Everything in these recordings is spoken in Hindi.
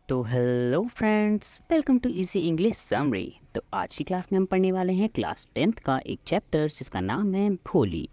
तो hello friends, welcome to easy English summary. तो आज की क्लास में हम पढ़ने वाले हैं क्लास 10th का एक चैप्टर जिसका नाम है भोली।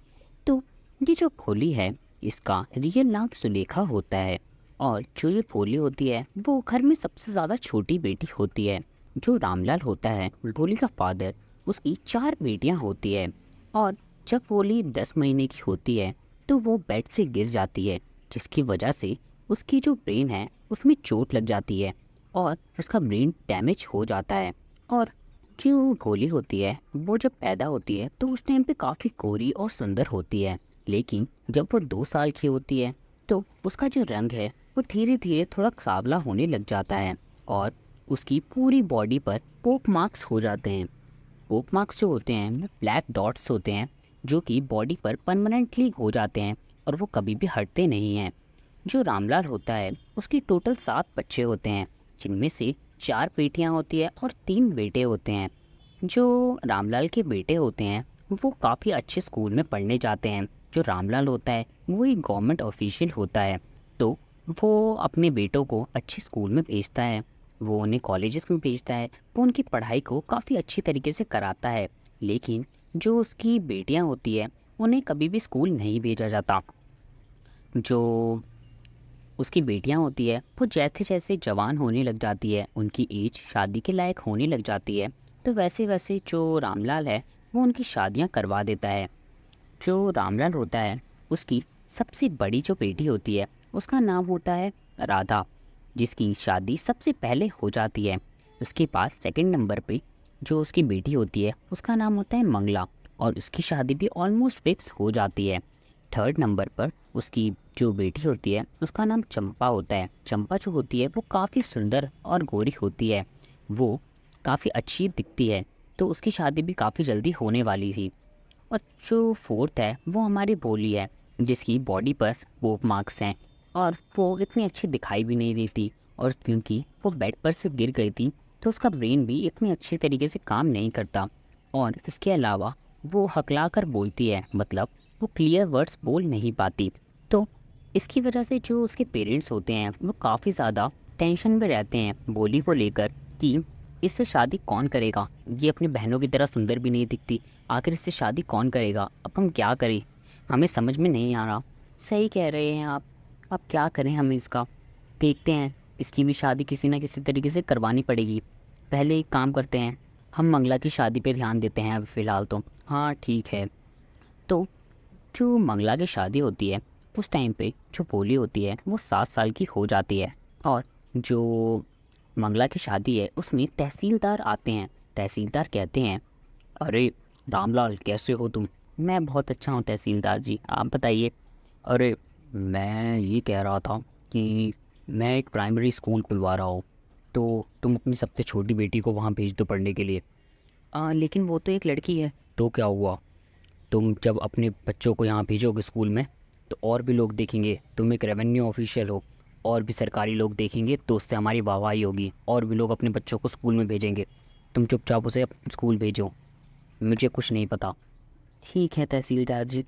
तो ये जो भोली है इसका रियल नाम सुलेखा होता है। और जो ये भोली होती है वो घर में सबसे ज़्यादा छोटी बेटी होती है। जो रामलाल होता है भोली का फादर, उसकी 4 बेटियां होती है। और जब भोली 10 महीने की होती है तो वो बेड से गिर जाती है, जिसकी वजह से उसकी जो ब्रेन है उसमें चोट लग जाती है और उसका ब्रेन डैमेज हो जाता है। और जो भोली होती है वो जब पैदा होती है तो उस टाइम पे काफ़ी गोरी और सुंदर होती है। लेकिन जब वो 2 साल की होती है तो उसका जो रंग है वो धीरे धीरे थोड़ा सांवला होने लग जाता है और उसकी पूरी बॉडी पर पोक मार्क्स हो जाते हैं। पोक मार्क्स जो होते हैं वो ब्लैक डॉट्स होते हैं जो कि बॉडी पर परमानेंटली हो जाते हैं और वो कभी भी हटते नहीं हैं। जो रामलाल होता है उसकी टोटल 7 बच्चे होते हैं, जिनमें से 4 बेटियां होती है और 3 बेटे होते हैं। जो रामलाल के बेटे होते हैं वो काफ़ी अच्छे स्कूल में पढ़ने जाते हैं। जो रामलाल होता है वो एक गवर्नमेंट ऑफिशियल होता है, तो वो अपने बेटों को अच्छे स्कूल में भेजता है, वो उन्हें कॉलेजेस में भेजता है, वो उनकी पढ़ाई को काफ़ी अच्छी तरीके से कराता है। लेकिन जो उसकी बेटियां होती है उन्हें कभी भी स्कूल नहीं भेजा जाता। जो उसकी बेटियां होती है वो जैसे जैसे जवान होने लग जाती है, उनकी एज शादी के लायक होने लग जाती है, तो वैसे वैसे जो रामलाल है वो उनकी शादियां करवा देता है। जो रामलाल होता है उसकी सबसे बड़ी जो बेटी होती है उसका नाम होता है राधा, जिसकी शादी सबसे पहले हो जाती है। उसके पास सेकंड नंबर पे जो उसकी बेटी होती है उसका नाम होता है मंगला, और उसकी शादी भी ऑलमोस्ट फिक्स हो जाती है। थर्ड नंबर पर उसकी जो बेटी होती है उसका नाम चंपा होता है। चंपा जो होती है वो काफ़ी सुंदर और गोरी होती है, वो काफ़ी अच्छी दिखती है, तो उसकी शादी भी काफ़ी जल्दी होने वाली थी। और जो फोर्थ है वो हमारी भोली है, जिसकी बॉडी पर वो मार्क्स हैं और वो इतनी अच्छी दिखाई भी नहीं देती। और क्योंकि वो बेड पर से गिर गई थी तो उसका ब्रेन भी इतनी अच्छी तरीके से काम नहीं करता। और इसके अलावा वो हकला कर बोलती है, मतलब वो क्लियर वर्ड्स बोल नहीं पाती। तो इसकी वजह से जो उसके पेरेंट्स होते हैं वो काफ़ी ज़्यादा टेंशन में रहते हैं बोली को लेकर कि इससे शादी कौन करेगा, ये अपनी बहनों की तरह सुंदर भी नहीं दिखती, आखिर इससे शादी कौन करेगा, अब हम क्या करें, हमें समझ में नहीं आ रहा। सही कह रहे हैं आप, अब क्या करें हम इसका, देखते हैं इसकी भी शादी किसी ना किसी तरीके से करवानी पड़ेगी। पहले एक काम करते हैं, हम मंगला की शादी पे ध्यान देते हैं अभी फ़िलहाल तो। हाँ ठीक है। तो जो मंगला की शादी होती है उस टाइम पे जो भोली होती है वो 7 साल की हो जाती है। और जो मंगला की शादी है उसमें तहसीलदार आते हैं। तहसीलदार कहते हैं, अरे रामलाल कैसे हो तुम। मैं बहुत अच्छा हूँ तहसीलदार जी, आप बताइए। अरे मैं ये कह रहा था कि मैं एक प्राइमरी स्कूल खुलवा रहा हूँ, तो तुम अपनी सबसे छोटी बेटी को वहाँ भेज दो पढ़ने के लिए। लेकिन वो तो एक लड़की है। तो क्या हुआ, तुम जब अपने बच्चों को यहाँ भेजोगे स्कूल में तो और भी लोग देखेंगे, तुम एक रेवेन्यू ऑफिशियल हो, और भी सरकारी लोग देखेंगे तो उससे हमारी वाहवाही होगी, और भी लोग अपने बच्चों को स्कूल में भेजेंगे। तुम चुपचाप उसे स्कूल भेजो, मुझे कुछ नहीं पता। ठीक है तहसीलदार जी।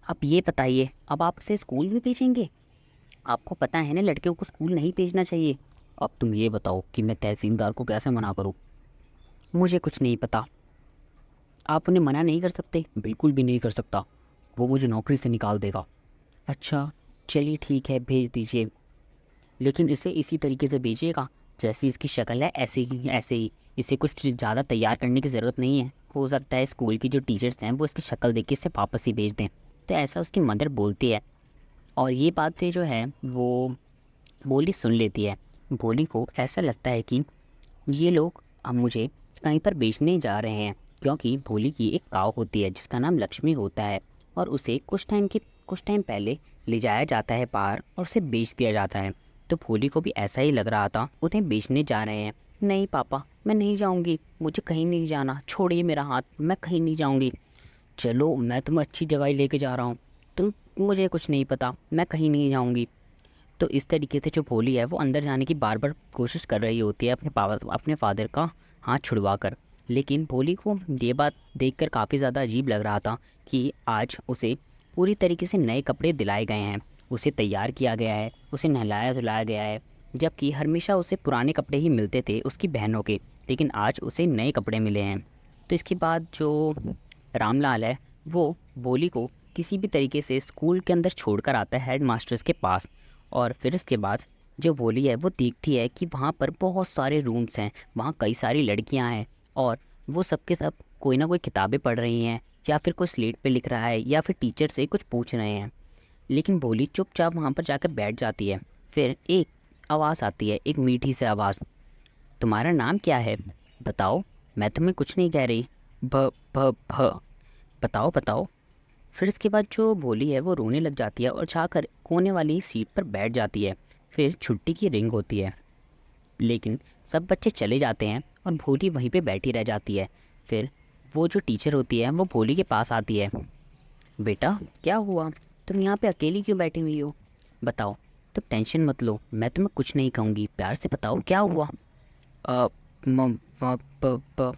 अब ये बताइए, अब आप उसे स्कूल भी भेजेंगे? आपको पता है ना लड़कियों को स्कूल नहीं भेजना चाहिए। अब तुम ये बताओ कि मैं तहसीलदार को कैसे मना करूँ। मुझे कुछ नहीं पता। आप उन्हें मना नहीं कर सकते? बिल्कुल भी नहीं कर सकता, वो मुझे नौकरी से निकाल देगा। अच्छा चलिए ठीक है, भेज दीजिए, लेकिन इसे इसी तरीके से भेजिएगा जैसी इसकी शक्ल है, ऐसे ही ऐसे ही। इसे कुछ ज़्यादा तैयार करने की ज़रूरत नहीं है, हो सकता है स्कूल की जो टीचर्स हैं वो इसकी शक्ल देख के इसे वापस ही भेज दें। तो ऐसा उसकी मदर बोलती है, और ये बातें जो है वो भोली सुन लेती है। भोली को ऐसा लगता है कि ये लोग अब मुझे कहीं पर बेचने जा रहे हैं, क्योंकि भोली की एक काव होती है जिसका नाम लक्ष्मी होता है, और उसे कुछ टाइम पहले ले जाया जाता है बाहर और उसे बेच दिया जाता है। तो भोली को भी ऐसा ही लग रहा था, उन्हें बेचने जा रहे हैं। नहीं पापा मैं नहीं जाऊंगी, मुझे कहीं नहीं जाना, छोड़िए मेरा हाथ, मैं कहीं नहीं जाऊंगी। चलो मैं तुम्हें अच्छी जगह ही लेके जा रहा हूँ, तुम, मुझे कुछ नहीं पता, मैं कहीं नहीं जाऊंगी। तो इस तरीके से जो भोली है वो अंदर जाने की बार बार कोशिश कर रही होती है अपने फादर का हाथ छुड़वा कर। लेकिन भोली को ये बात देखकर काफ़ी ज़्यादा अजीब लग रहा था कि आज उसे पूरी तरीके से नए कपड़े दिलाए गए हैं, उसे तैयार किया गया है, उसे नहलाया धुलाया गया है, जबकि हमेशा उसे पुराने कपड़े ही मिलते थे उसकी बहनों के, लेकिन आज उसे नए कपड़े मिले हैं। तो इसके बाद जो रामलाल है वो भोली को किसी भी तरीके से स्कूल के अंदर छोड़कर आता है हेड मास्टर्स के पास। और फिर इसके बाद जो भोली है वो देखती है कि वहाँ पर बहुत सारे रूम्स हैं, वहाँ कई सारी लड़कियाँ हैं और वो सब के सब कोई ना कोई किताबें पढ़ रही हैं या फिर कोई स्लेट पे लिख रहा है या फिर टीचर से कुछ पूछ रहे हैं। लेकिन भोली चुपचाप वहाँ पर जाकर बैठ जाती है। फिर एक आवाज़ आती है, एक मीठी सी आवाज़, तुम्हारा नाम क्या है? बताओ, मैं तुम्हें कुछ नहीं कह रही। भ भ भ बताओ बताओ। फिर इसके बाद जो भोली है वो रोने लग जाती है और जाकर कोने वाली सीट पर बैठ जाती है। फिर छुट्टी की रिंग होती है, लेकिन सब बच्चे चले जाते हैं और भोली वहीं पे बैठी रह जाती है। फिर वो जो टीचर होती है वो भोली के पास आती है। बेटा क्या हुआ, तुम यहाँ पे अकेली क्यों बैठी हुई हो? बताओ, तुम टेंशन मत लो, मैं तुम्हें कुछ नहीं कहूँगी, प्यार से बताओ क्या हुआ। अ, म, प, प, प,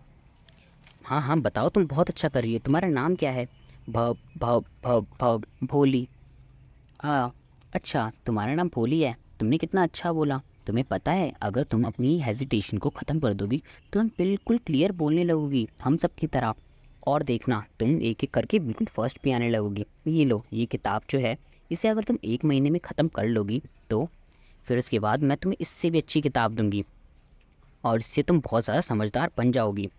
हाँ हाँ बताओ, तुम बहुत अच्छा कर रही हो, तुम्हारा नाम क्या है? भ भ भ भ भोली। हाँ, अच्छा तुम्हारा नाम भोली है, तुमने कितना अच्छा बोला। तुम्हें पता है अगर तुम अपनी हेजिटेशन को ख़त्म कर दोगी तो तुम बिल्कुल क्लियर बोलने लगोगी हम सब की तरह। और देखना तुम एक एक करके बिल्कुल फर्स्ट पे आने लगोगी। ये लो, ये किताब जो है इसे अगर तुम 1 महीने में ख़त्म कर लोगी तो फिर उसके बाद मैं तुम्हें इससे भी अच्छी किताब दूंगी और इससे तुम बहुत ज़्यादा समझदार बन जाओगी।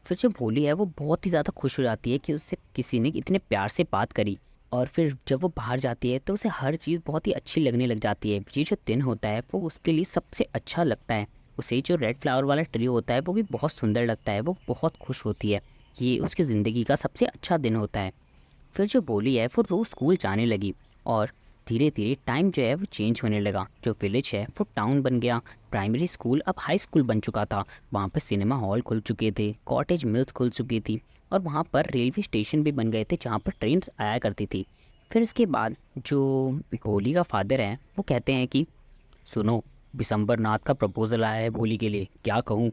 फिर जो भोली है वो बहुत ही ज़्यादा खुश हो जाती है कि उससे किसी ने इतने प्यार से बात करी। और फिर जब वो बाहर जाती है तो उसे हर चीज़ बहुत ही अच्छी लगने लग जाती है। ये जो दिन होता है वो उसके लिए सबसे अच्छा लगता है। उसे जो रेड फ्लावर वाला ट्री होता है वो भी बहुत सुंदर लगता है, वो बहुत खुश होती है। ये उसकी ज़िंदगी का सबसे अच्छा दिन होता है। फिर जो भोली है वो रोज़ स्कूल जाने लगी और धीरे धीरे टाइम जो है वो चेंज होने लगा। जो विलेज है वो टाउन बन गया, प्राइमरी स्कूल अब हाई स्कूल बन चुका था। वहाँ पर सिनेमा हॉल खुल चुके थे, कॉटेज मिल्स खुल चुकी थी और वहाँ पर रेलवे स्टेशन भी बन गए थे जहाँ पर ट्रेन आया करती थी। फिर इसके बाद जो भोली का फादर है वो कहते हैं कि सुनो, बिशंबर नाथ का प्रपोज़ल आया है भोली के लिए, क्या कहूँ?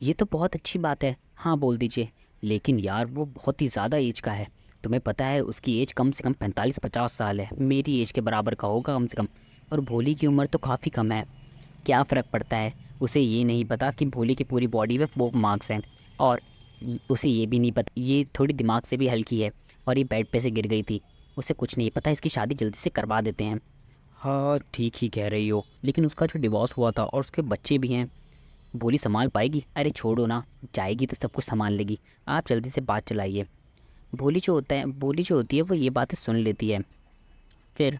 ये तो बहुत अच्छी बात है, हाँ बोल दीजिए। लेकिन यार वो बहुत ही ज़्यादा एज का है, तुम्हें पता है उसकी एज कम से कम 45-50 साल है, मेरी एज के बराबर का होगा कम से कम। और भोली की उम्र तो काफ़ी कम है, क्या फ़र्क पड़ता है? उसे ये नहीं पता कि भोली की पूरी बॉडी में वो मार्क्स हैं और उसे ये भी नहीं पता ये थोड़ी दिमाग से भी हल्की है और ये बेड पे से गिर गई थी। उसे कुछ नहीं पता, इसकी शादी जल्दी से करवा देते हैं। हाँ ठीक ही कह रही हो, लेकिन उसका जो डिवोर्स हुआ था और उसके बच्चे भी हैं, बोली संभाल पाएगी? अरे छोड़ो ना, जाएगी तो सब कुछ संभाल लेगी, आप जल्दी से बात चलाइए। बोली जो होती है वो ये बातें सुन लेती है। फिर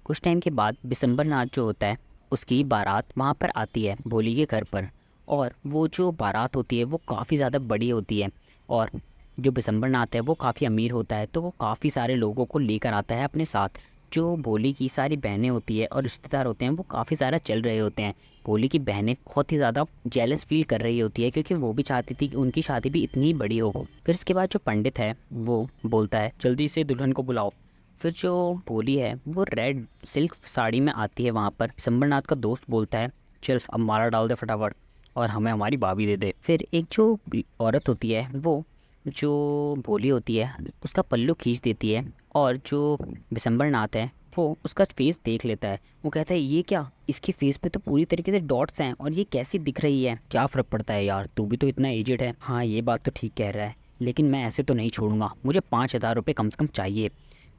कुछ टाइम के बाद बिशंबर नाथ जो होता है उसकी बारात वहाँ पर आती है भोली के घर पर। और वो जो बारात होती है वो काफ़ी ज़्यादा बड़ी होती है और जो बिशंबर नाथ है वो काफ़ी अमीर होता है, तो वो काफ़ी सारे लोगों को लेकर आता है अपने साथ। जो भोली की सारी बहनें होती है और रिश्तेदार होते हैं वो काफ़ी सारा चल रहे होते हैं। भोली की बहनें बहुत ही ज़्यादा जेलस फील कर रही होती है क्योंकि वो भी चाहती थी कि उनकी शादी भी इतनी बड़ी हो। फिर इसके बाद जो पंडित है वो बोलता है जल्दी से दुल्हन को बुलाओ। फिर जो भोली है वो रेड सिल्क साड़ी में आती है वहाँ पर। संबरनाथ का दोस्त बोलता है चल अब माला डाल दे फटाफट और हमें हमारी भाभी दे दे। फिर एक जो औरत होती है वो जो भोली होती है उसका पल्लू खींच देती है और जो बिशंबरनाथ है वो उसका फेस देख लेता है। वो कहता है ये क्या, इसके फेस पे तो पूरी तरीके से डॉट्स हैं और ये कैसी दिख रही है? क्या फ़र्क पड़ता है यार, तू भी तो इतना एजेड है। हाँ ये बात तो ठीक कह रहा है, लेकिन मैं ऐसे तो नहीं छोड़ूंगा, मुझे 5,000 रुपये कम से कम चाहिए।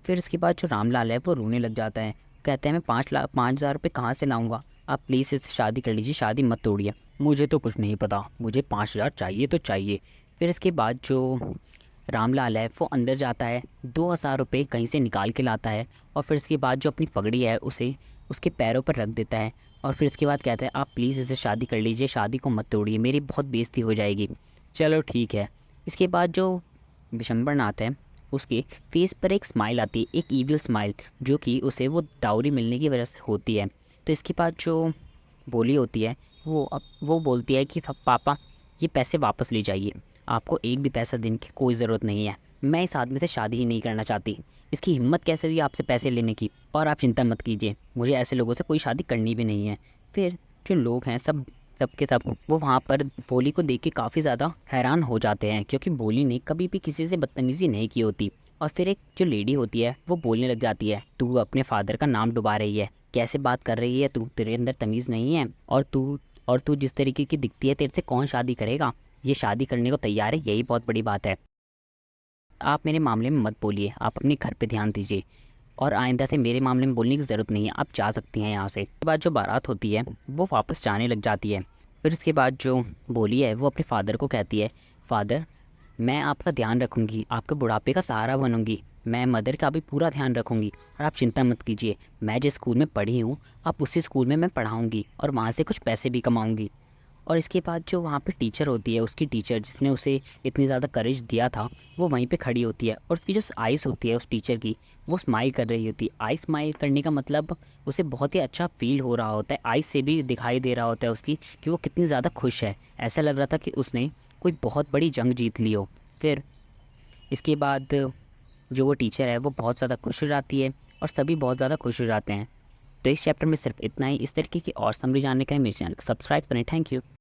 फिर इसके बाद जो रामलाल है वो रोने लग जाता है, कहते हैं मैं 5,000 रुपये कहाँ से लाऊंगा, आप प्लीज़ इससे शादी कर लीजिए, शादी मत तोड़िए। मुझे तो कुछ नहीं पता, मुझे 5,000 चाहिए तो चाहिए। फिर इसके बाद जो रामलाल है वो अंदर जाता है, 2,000 रुपये कहीं से निकाल के लाता है और फिर इसके बाद जो अपनी पगड़ी है उसे उसके पैरों पर रख देता है और फिर इसके बाद कहता है आप प्लीज़ इसे शादी कर लीजिए, शादी को मत तोड़िए, मेरी बहुत बेइज्जती हो जाएगी। चलो ठीक है। इसके बाद जो विशंबरनाथ है उसके फेस पर एक स्माइल आती है, एक ईविल स्माइल, जो कि उसे वो डाउरी मिलने की वजह से होती है। तो इसके बाद जो बोली होती है वो बोलती है कि पापा ये पैसे वापस ले जाइए, आपको एक भी पैसा देने की कोई ज़रूरत नहीं है, मैं इस आदमी से शादी ही नहीं करना चाहती, इसकी हिम्मत कैसे हुई आपसे पैसे लेने की, और आप चिंता मत कीजिए, मुझे ऐसे लोगों से कोई शादी करनी भी नहीं है। फिर जो लोग हैं सब सब के सब वो वहाँ पर बोली को देख के काफ़ी ज़्यादा हैरान हो जाते हैं क्योंकि बोली ने कभी भी किसी से बदतमीज़ी नहीं की होती। और फिर एक जो लेडी होती है वो बोलने लग जाती है, तू अपने फादर का नाम डुबा रही है, कैसे बात कर रही है तू, तेरे अंदर तमीज़ नहीं है, और तू जिस तरीके की दिखती है तेरे से कौन शादी करेगा, ये शादी करने को तैयार है, यही बहुत बड़ी बात है। आप मेरे मामले में मत बोलिए, आप अपने घर पे ध्यान दीजिए और आइंदा से मेरे मामले में बोलने की ज़रूरत नहीं है, आप जा सकती हैं यहाँ से। उसके बाद जो बारात होती है वो वापस जाने लग जाती है। फिर उसके बाद जो बोली है वो अपने फादर को कहती है, फादर मैं आपका ध्यान रखूँगी, आपके बुढ़ापे का सहारा बनूँगी, मैं मदर का भी पूरा ध्यान रखूँगी और आप चिंता मत कीजिए, मैं जिस स्कूल में पढ़ी हूँ आप उसी स्कूल में मैं पढ़ाऊँगी और वहाँ से कुछ पैसे भी कमाऊँगी। और इसके बाद जो वहाँ पे टीचर होती है, उसकी टीचर जिसने उसे इतनी ज़्यादा करेज दिया था, वो वहीं पे खड़ी होती है और उसकी जो आइस होती है उस टीचर की, वो स्माइल कर रही होती है। आइस स्माइल करने का मतलब उसे बहुत ही अच्छा फील हो रहा होता है, आइस से भी दिखाई दे रहा होता है उसकी कि वो कितनी ज़्यादा खुश है। ऐसा लग रहा था कि उसने कोई बहुत बड़ी जंग जीत ली हो। फिर इसके बाद जो वो टीचर है वो बहुत ज़्यादा खुश हो जाती है और सभी बहुत ज़्यादा खुश हो जाते हैं। तो इस चैप्टर में सिर्फ इतना ही। इस तरीके की और समरी जानने के लिए मेरे चैनल को सब्सक्राइब करें। Thank you.